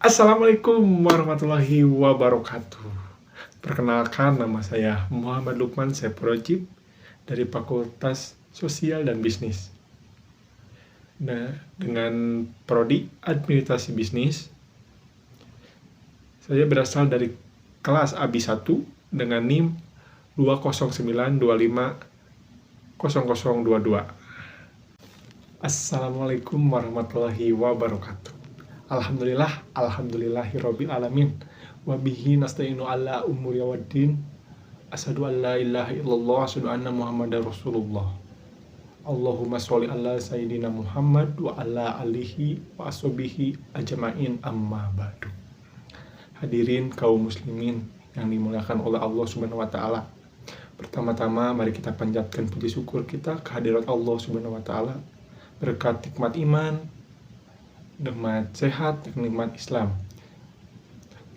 Assalamualaikum warahmatullahi wabarakatuh. Perkenalkan, nama saya Muhammad Lukman Seprojib dari Fakultas Sosial dan Bisnis. Nah, dengan prodi Administrasi Bisnis, saya berasal dari kelas AB 1 dengan NIM 209250022. Assalamualaikum warahmatullahi wabarakatuh. Alhamdulillahirabbil alamin. Wabihi nasta'inu ala umuri waddin. Asyhadu an la ilaha illallah, asyhadu anna Muhammadar Rasulullah. Allahumma sholli ala sayyidina Muhammad wa ala alihi wa ashabihi ajmain, amma ba'du. Hadirin kaum muslimin yang dimuliakan oleh Allah Subhanahu wa taala. Pertama-tama mari kita panjatkan puji syukur kita kehadirat Allah Subhanahu wa taala berkat nikmat iman, nikmat sehat, nikmat Islam.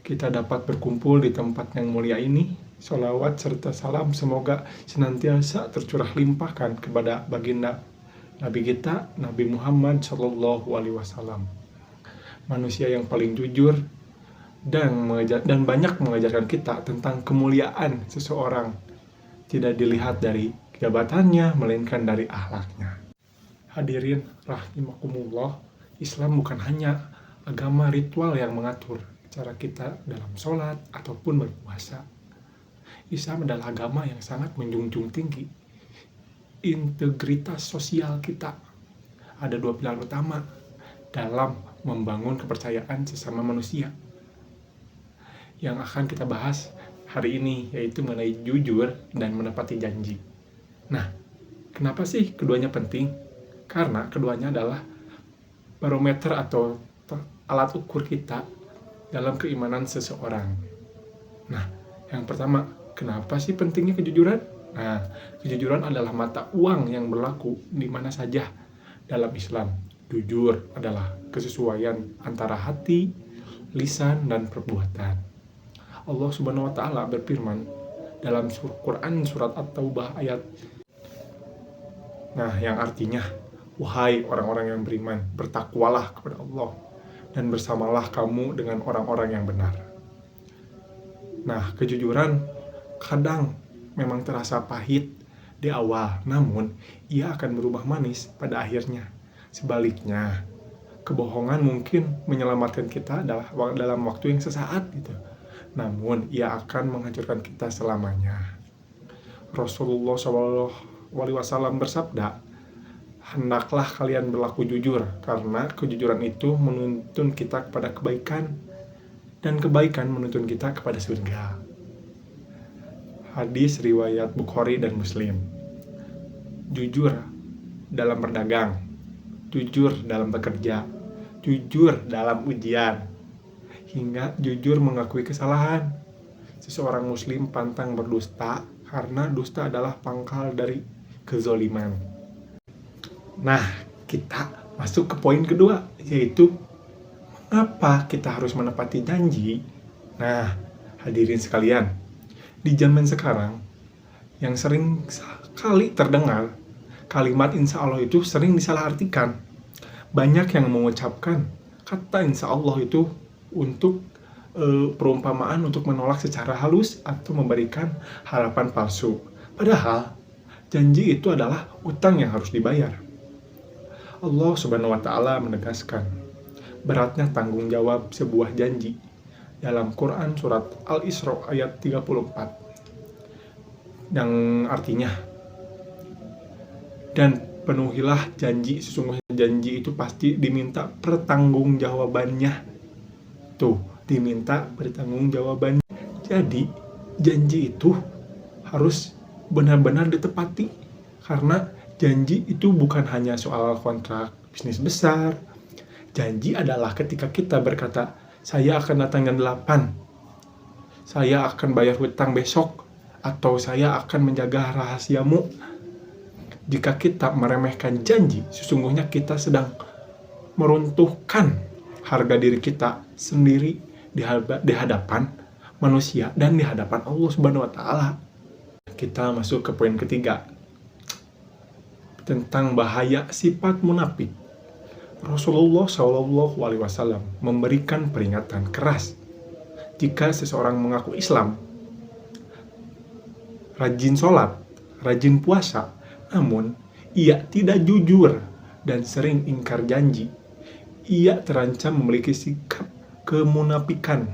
Kita dapat berkumpul di tempat yang mulia ini. Sholawat serta salam semoga senantiasa tercurah limpahkan kepada baginda Nabi kita, Nabi Muhammad Shallallahu Alaihi Wasallam. Manusia yang paling jujur dan banyak mengajarkan kita tentang kemuliaan seseorang. Tidak dilihat dari jabatannya, melainkan dari akhlaknya. Hadirin rahimakumullah, Islam bukan hanya agama ritual yang mengatur cara kita dalam sholat ataupun berpuasa. Islam adalah agama yang sangat menjunjung tinggi integritas sosial kita. Ada dua pilar utama dalam membangun kepercayaan sesama manusia yang akan kita bahas hari ini, yaitu mengenai jujur dan menepati janji. Nah, kenapa sih keduanya penting? Karena keduanya adalah barometer atau alat ukur kita dalam keimanan seseorang. Nah, yang pertama, kenapa sih pentingnya kejujuran? Nah, kejujuran adalah mata uang yang berlaku di mana saja dalam Islam. Jujur adalah kesesuaian antara hati, lisan, dan perbuatan. Allah Subhanahu wa taala berfirman dalam Quran surat At-Taubah ayat. Nah, yang artinya, wahai orang-orang yang beriman, bertakwalah kepada Allah dan bersamalah kamu dengan orang-orang yang benar. Nah, kejujuran kadang memang terasa pahit di awal, namun ia akan berubah manis pada akhirnya. Sebaliknya, kebohongan mungkin menyelamatkan kita dalam waktu yang sesaat gitu, namun ia akan menghancurkan kita selamanya. Rasulullah SAW bersabda, hendaklah kalian berlaku jujur, karena kejujuran itu menuntun kita kepada kebaikan, dan kebaikan menuntun kita kepada surga. Hadis riwayat Bukhari dan Muslim. Jujur dalam berdagang, jujur dalam bekerja, jujur dalam ujian, hingga jujur mengakui kesalahan. Seseorang muslim pantang berdusta, karena dusta adalah pangkal dari kezaliman. Nah, kita masuk ke poin kedua, yaitu mengapa kita harus menepati janji. Nah, hadirin sekalian, di zaman sekarang yang sering kali terdengar kalimat insya Allah itu sering disalahartikan. Banyak yang mengucapkan kata insya Allah itu untuk perumpamaan untuk menolak secara halus atau memberikan harapan palsu. Padahal janji itu adalah utang yang harus dibayar. Allah Subhanahu wa taala menegaskan beratnya tanggung jawab sebuah janji dalam Quran surat Al-Isra ayat 34, yang artinya, dan penuhilah janji, sesungguhnya janji itu pasti diminta pertanggungjawabannya. Tuh, diminta pertanggungjawabannya. Jadi janji itu harus benar-benar ditepati, karena janji itu bukan hanya soal kontrak bisnis besar. Janji adalah ketika kita berkata, saya akan datang jam 8, saya akan bayar hutang besok, atau saya akan menjaga rahasiamu. Jika kita meremehkan janji, sesungguhnya kita sedang meruntuhkan harga diri kita sendiri di hadapan manusia dan di hadapan Allah Subhanahu wa taala. Kita masuk ke poin ketiga, tentang bahaya sifat munafik. Rasulullah SAW memberikan peringatan keras jika seseorang mengaku Islam, rajin sholat, rajin puasa, namun ia tidak jujur dan sering ingkar janji, ia terancam memiliki sikap kemunafikan.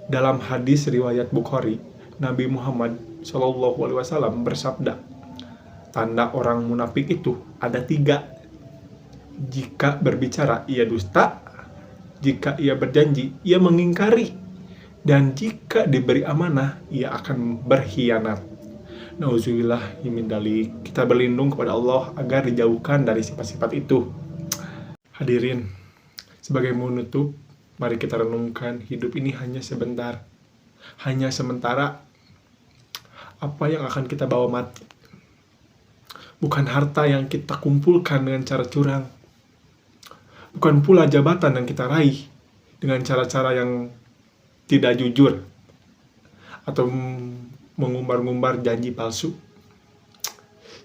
Dalam hadis riwayat Bukhari, Nabi Muhammad SAW bersabda, tanda orang munafik itu ada 3. Jika berbicara, ia dusta. Jika ia berjanji, ia mengingkari. Dan jika diberi amanah, ia akan berkhianat. Nauzubillah min dzalik. Kita berlindung kepada Allah agar dijauhkan dari sifat-sifat itu. Hadirin, sebagai menutup, mari kita renungkan hidup ini hanya sebentar. Hanya sementara. Apa yang akan kita bawa mati? Bukan harta yang kita kumpulkan dengan cara curang. Bukan pula jabatan yang kita raih dengan cara-cara yang tidak jujur atau mengumbar-ngumbar janji palsu.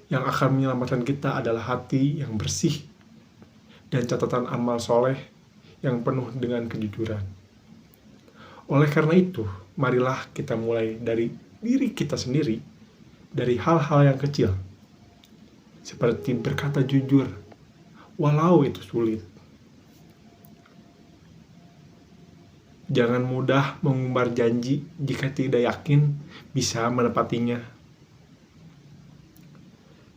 Yang akan menyelamatkan kita adalah hati yang bersih dan catatan amal soleh yang penuh dengan kejujuran. Oleh karena itu, marilah kita mulai dari diri kita sendiri, dari hal-hal yang kecil, seperti berkata jujur, walau itu sulit. Jangan mudah mengumbar janji jika tidak yakin bisa menepatinya.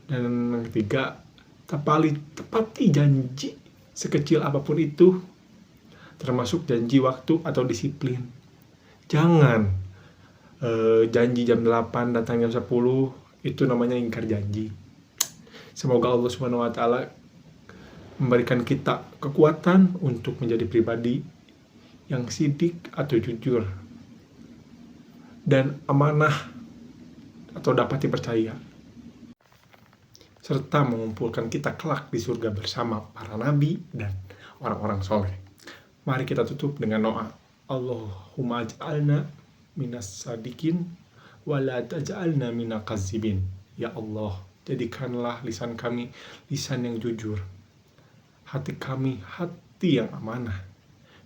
Dan yang ketiga, tepati janji sekecil apapun itu, termasuk janji waktu atau disiplin. Jangan janji jam 8 datang jam 10, itu namanya ingkar janji. Semoga Allah SWT memberikan kita kekuatan untuk menjadi pribadi yang sidik atau jujur dan amanah atau dapat dipercaya, serta mengumpulkan kita kelak di surga bersama para nabi dan orang-orang soleh. Mari kita tutup dengan doa. Allahumma aj'alna minas sadiqin wa la taj'alna minal kadzibin. Ya Allah, jadikanlah lisan kami lisan yang jujur, hati kami hati yang amanah,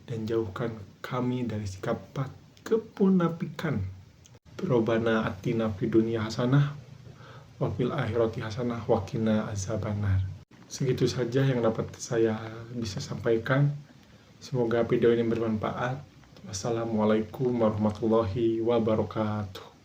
dan jauhkan kami dari sikap kemunafikan. Rabbana atina fid dunya hasanah wa fil akhirati hasanah wa qina azabannar. Segitu saja yang dapat saya bisa sampaikan. Semoga video ini bermanfaat. Wassalamualaikum warahmatullahi wabarakatuh.